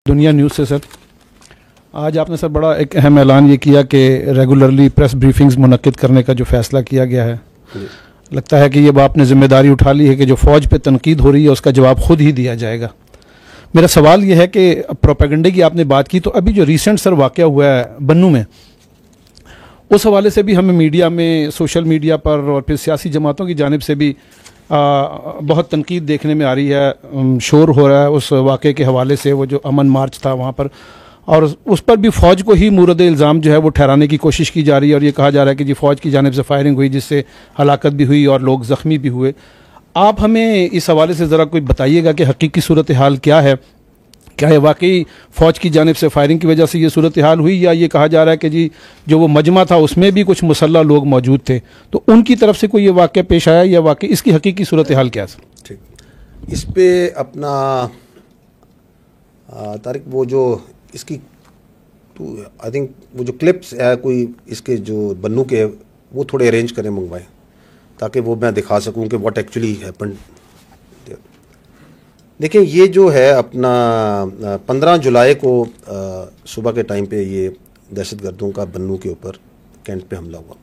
दुनिया न्यूज़ से सर, आज आपने सर बड़ा एक अहम ऐलान ये किया कि रेगुलरली प्रेस ब्रीफिंग्स मुनक्किद करने का जो फ़ैसला किया गया है, लगता है कि ये आपने ज़िम्मेदारी उठा ली है कि जो फ़ौज पे तनकीद हो रही है उसका जवाब खुद ही दिया जाएगा। मेरा सवाल ये है कि प्रोपेगेंडे की आपने बात की, तो अभी जो रिसेंट सर वाक़या हुआ है बन्नू में, उस हवाले से भी हमें मीडिया में, सोशल मीडिया पर और फिर सियासी जमातों की जानिब से भी बहुत तनकीद देखने में आ रही है। शोर हो रहा है उस वाक़े के हवाले से, वो जो अमन मार्च था वहाँ पर, और उस पर भी फ़ौज को ही मूरद इल्ज़ाम जो है वो ठहराने की कोशिश की जा रही है, और ये कहा जा रहा है कि जी फ़ौज की जानिब से फायरिंग हुई जिससे हलाकत भी हुई और लोग ज़ख्मी भी हुए। आप हमें इस हवाले से ज़रा कोई बताइएगा कि हकीकी सूरत हाल क्या है? क्या ये वाकई फ़ौज की जानिब से फायरिंग की वजह से ये सूरत हाल हुई, या ये कहा जा रहा है कि जी जो वो मजमा था उसमें भी कुछ मुसल्लह लोग मौजूद थे, तो उनकी तरफ से कोई ये वाक़या पेश आया, या वाकई इसकी हकीकी सूरत हाल क्या है? ठीक, इस पे अपना तारिक वो जो इसकी आई थिंक वो जो क्लिप्स है कोई इसके जो बन्नू के, वो थोड़े अरेंज करें, मंगवाएं, ताकि वो मैं दिखा सकूं कि व्हाट एक्चुअली हैपेंड। देखिए, ये जो है अपना 15 जुलाई को सुबह के टाइम पे ये दहशतगर्दों का बन्नू के ऊपर कैंट पे हमला हुआ,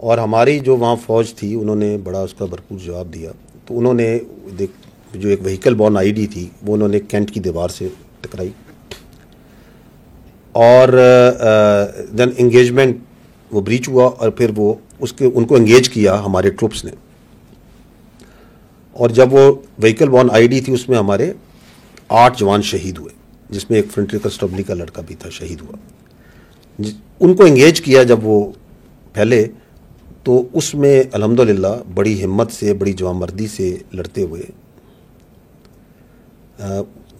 और हमारी जो वहाँ फ़ौज थी उन्होंने बड़ा उसका भरपूर जवाब दिया। तो उन्होंने जो एक व्हीकल बॉर्न आईडी थी वो उन्होंने कैंट की दीवार से टकराई, और देन एंगेजमेंट वो ब्रीच हुआ, और फिर वो उनको एंगेज किया हमारे ट्रूप्स ने। और जब वो व्हीकल बॉर्न आईडी थी उसमें हमारे 8 जवान शहीद हुए, जिसमें एक फ्रंटियर कंस्टेबली का लड़का भी था, शहीद हुआ। उनको एंगेज किया जब वो फैले, तो उसमें अल्हम्दुलिल्लाह बड़ी हिम्मत से, बड़ी जवानमर्दी से लड़ते हुए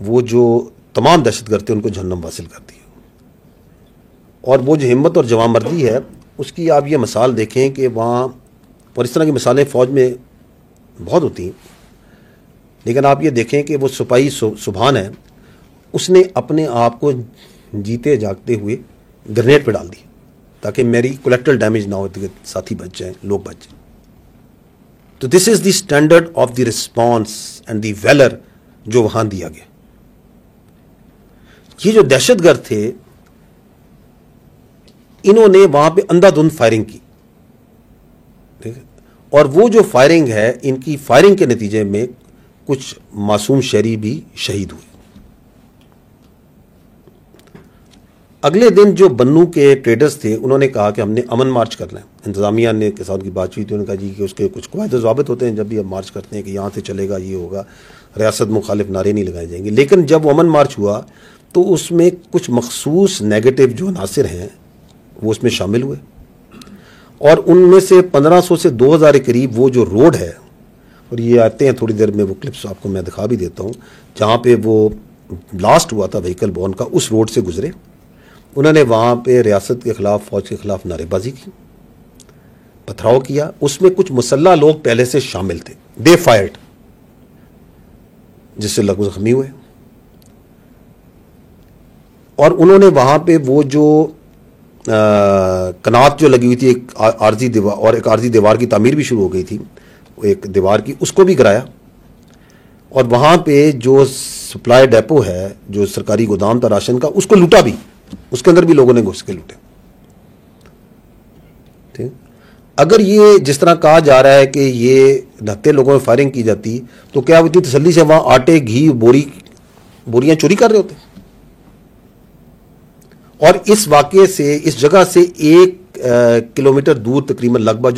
वो जो तमाम दहशतगर्द थे उनको जहन्नम वासिल कर दिया। और वो जो हिम्मत और जवानमर्दी है उसकी आप ये मिसाल देखें कि वहाँ, और इस तरह की मिसालें फ़ौज में बहुत होती हैं, लेकिन आप ये देखें कि वो सिपाही सुभान है, उसने अपने आप को जीते जागते हुए ग्रेनेड पे डाल दिया ताकि मेरी कोलेक्ट्रल डैमेज ना हो, साथी बच जाएं, लोग बच जाएं। तो this is the standard of the response and the वेलर जो वहां दिया गया। ये जो दहशतगर्द थे, इन्होंने वहां पे अंधाधुंध फायरिंग की, ठीक है, और वो जो फायरिंग है, इनकी फायरिंग के नतीजे में कुछ मासूम शहरी भी शहीद हुए। अगले दिन जो बन्नू के ट्रेडर्स थे उन्होंने कहा कि हमने अमन मार्च करना है। इंतजामिया ने के साथ की बातचीत, उन्होंने कहा जी कि उसके कुछ कवायद ज़ाबित होते हैं जब भी हम मार्च करते हैं कि यहाँ से चलेगा, ये होगा, रियासत मुखालिफ नारे नहीं लगाए जाएंगे। लेकिन जब वो अमन मार्च हुआ तो उसमें कुछ मखसूस नेगेटिव जो अनासिर हैं वो उसमें शामिल हुए, और उनमें से 1500 से 2000 के करीब वो जो रोड है, और ये आते हैं थोड़ी देर में, वो क्लिप्स आपको मैं दिखा भी देता हूँ, जहाँ पे वो ब्लास्ट हुआ था व्हीकल बॉर्न का, उस रोड से गुजरे। उन्होंने वहाँ पे रियासत के ख़िलाफ़, फ़ौज के ख़िलाफ़ नारेबाजी की, पथराव किया। उसमें कुछ मुसल्ला लोग पहले से शामिल थे, दे फायर्ड, जिससे लोग ज़ख्मी हुए। और उन्होंने वहाँ पे वो जो कनात जो लगी हुई थी, एक आर्जी दीवार, और एक आर्जी दीवार की तामीर भी शुरू हो गई थी, एक दीवार की, उसको भी गिराया। और वहाँ पे जो सप्लाई डेपो है, जो सरकारी गोदाम था राशन का, उसको लूटा भी, उसके अंदर भी लोगों ने घुस के लूटे। ठीक, अगर ये जिस तरह कहा जा रहा है कि ये 69 लोगों में फायरिंग की जाती, तो क्या वो इतनी तसल्ली से वहाँ आटे, घी, बोरियां चोरी कर रहे होते? और इस वाक़े से, इस जगह से 1 किलोमीटर दूर तकरीबन लगभग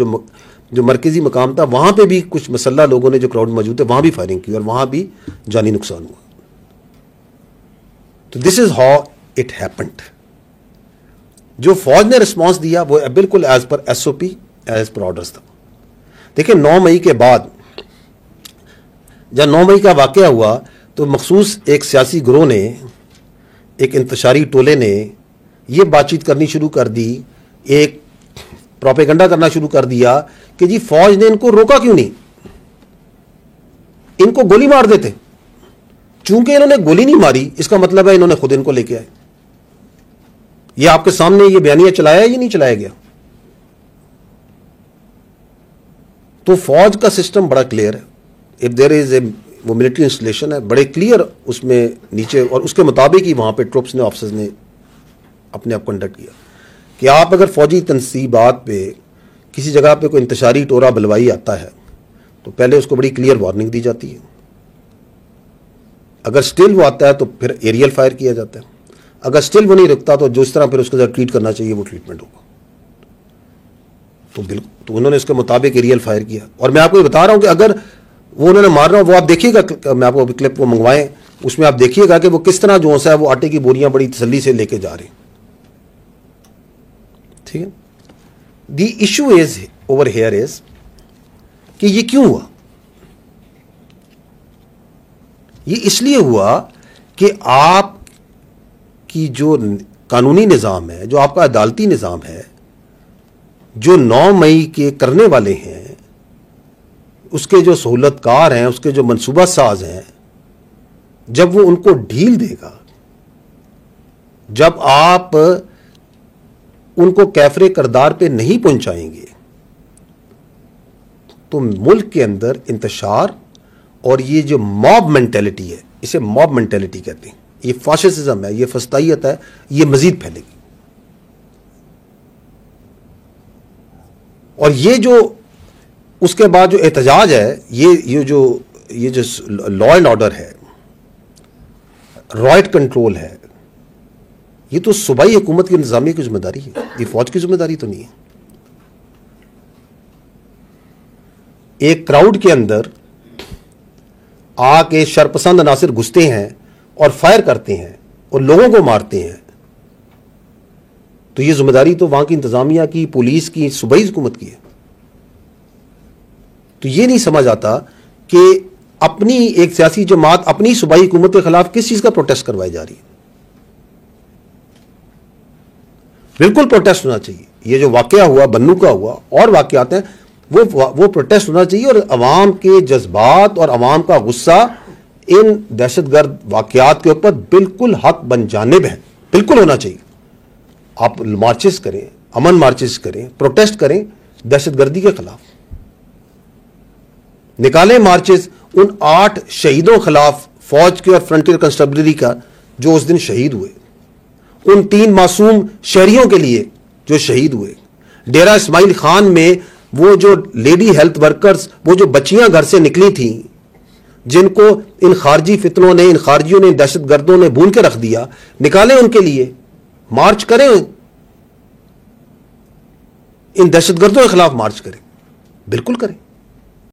जो मरकजी मकाम था, वहाँ पे भी कुछ मसल्ला लोगों ने, जो क्राउड मौजूद थे, वहाँ भी फायरिंग की, और वहाँ भी जानी नुकसान हुआ। तो this is how it happened. जो फौज ने रिस्पॉन्स दिया वो बिल्कुल as per SOP, as per orders था। देखिए, 9 मई के बाद, जब 9 मई का वाक़या हुआ, तो मखसूस एक सियासी गिरोह ने, एक इंतशारी टोले ने ये बातचीत करनी शुरू कर दी, एक प्रोपेगेंडा करना शुरू कर दिया कि जी फौज ने इनको रोका क्यों नहीं, इनको गोली मार देते। चूंकि इन्होंने गोली नहीं मारी, इसका मतलब है इन्होंने खुद इनको लेके आए। ये आपके सामने ये बयानिया चलाया, ये नहीं चलाया गया। तो फौज का सिस्टम बड़ा क्लियर है। इफ देयर इज वो मिलिट्री इंस्टॉलेशन है, बड़े क्लियर उसमें नीचे, और उसके मुताबिक ही वहाँ पे ट्रुप्स ने, ऑफिसर्स ने अपने आप कंडक्ट किया कि आप अगर फौजी तनसीबात पे किसी जगह पे कोई इंतशारी टोरा बलवाई आता है तो पहले उसको बड़ी क्लियर वार्निंग दी जाती है, अगर स्टिल वो आता है तो फिर एरियल फायर किया जाता है, अगर स्टिल वो नहीं रुकता तो जिस तरह फिर उसको जब ट्रीट करना चाहिए वो ट्रीटमेंट होगा। तो बिल्कुल, तो उन्होंने उसके मुताबिक एरियल फायर किया। और मैं आपको ये बता रहा हूं कि अगर वो उन्होंने मारना, वो आप देखिएगा, मैं आपको क्लिप वो मंगवाएं, उसमें आप देखिएगा कि वो किस तरह जो है वो आटे की बोरियां बड़ी तसल्ली से लेके जा रहे हैं। ठीक है, the issue is over here is कि ये क्यों हुआ। ये इसलिए हुआ कि आप की जो कानूनी निज़ाम है, जो आपका अदालती निज़ाम है, जो 9 मई के करने वाले हैं, उसके जो सहूलतकार हैं, उसके जो मनसूबा साज हैं, जब वो उनको ढील देगा, जब आप उनको कैफरे करदार पे नहीं पहुंचाएंगे, तो मुल्क के अंदर इंतशार और ये जो मॉब मेंटेलिटी है, इसे मॉब मेंटेलिटी कहते हैं, ये फाशिज्म है, ये फस्तायत है, ये मजीद फैलेगी। और ये जो उसके बाद जो एहतजाज है, ये जो लॉ एंड ऑर्डर है, रॉयट कंट्रोल है, ये तो सूबाई हुकूमत की इंतजामिया की जिम्मेदारी है, ये फौज की जिम्मेदारी तो नहीं है। एक क्राउड के अंदर आके शरपसंद अनासिर घुसते हैं और फायर करते हैं और लोगों को मारते हैं, तो ये जिम्मेदारी तो वहां की इंतजामिया की, पुलिस की, सूबाई हुकूमत की है। तो ये नहीं समझ आता कि अपनी एक सियासी जमात अपनी सूबाई हुकूमत के खिलाफ किस चीज का प्रोटेस्ट करवाई जा रही है। बिल्कुल प्रोटेस्ट होना चाहिए। ये जो वाकया हुआ, बन्नू का हुआ और वाकयात हैं, वो प्रोटेस्ट होना चाहिए, और अवाम के जज्बात और अवाम का गुस्सा इन दहशतगर्द वाकयात के ऊपर बिल्कुल हक बन जानिब है, बिल्कुल होना चाहिए। आप मार्चेस करें, अमन मार्चेस करें, प्रोटेस्ट करें दहशतगर्दी के खिलाफ, निकालें मार्चेस उन 8 शहीदों खिलाफ, फौज के और फ्रंटियर कंस्टेबलरी का, जो उस दिन शहीद हुए, उन 3 मासूम शहरियों के लिए जो शहीद हुए। डेरा इस्माइल खान में वो जो लेडी हेल्थ वर्कर्स, वो जो बच्चियां घर से निकली थी, जिनको इन खारजी फितनों ने, इन खारजियों ने, दहशतगर्दों ने भून के रख दिया, निकालें उनके लिए, मार्च करें, इन दहशतगर्दों के खिलाफ मार्च करें, बिल्कुल करें।